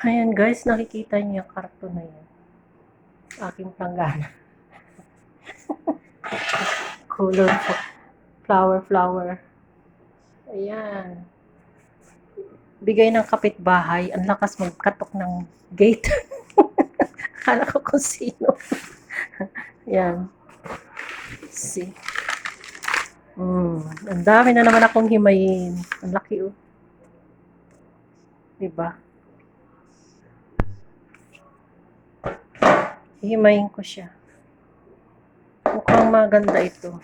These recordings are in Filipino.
Ayan guys, nakikita niyo yung karton na yan. Aking planggana. Color flower. Ayan. Bigay ng kapitbahay. Ang lakas magkatok ng gate. Akala ko kung sino. Ayan. See. Ang dami na naman akong himayin. Ang laki oh. Diba? Hihimayin ko siya. Mukhang maganda ito.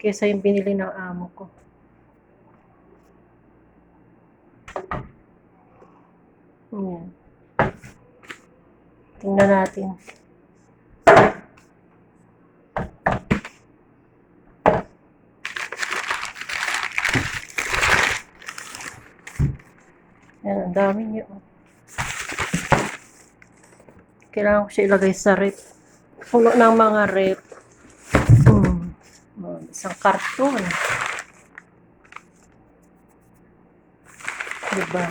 Kesa yung binili ng amo ko. Ayan. Tingnan natin. Ayan, ang dami niyo. Kailangan ko siya ilagay sa rep. Puno ng mga rep. Isang karton. Diba?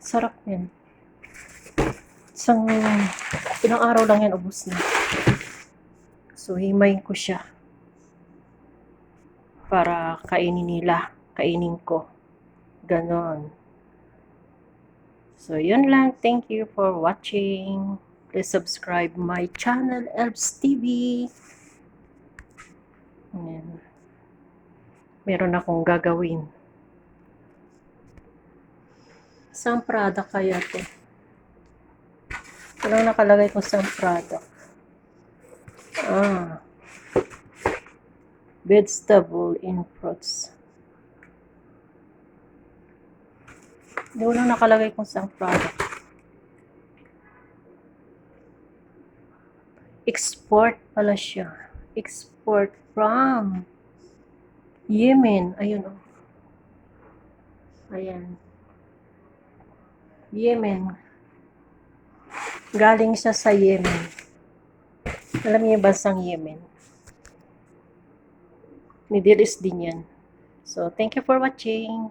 Sarap yan. Ilang araw lang yan, ubos na. So, himayin ko siya. Para kainin nila. Kainin ko. Ganon. So, yun lang. Thank you for watching. Please subscribe my channel, Elbs TV. Ayan. Meron akong gagawin. Saan product kaya to? Walang nakalagay kung saan product. Vegetable in fruits. Hindi ko lang nakalagay kung saan product. Export pala siya. Export from Yemen. Ayun oh. Ayan. Yemen. Galing siya sa Yemen. Alam niyo ba bansang Yemen? Middle East din yan. So, thank you for watching.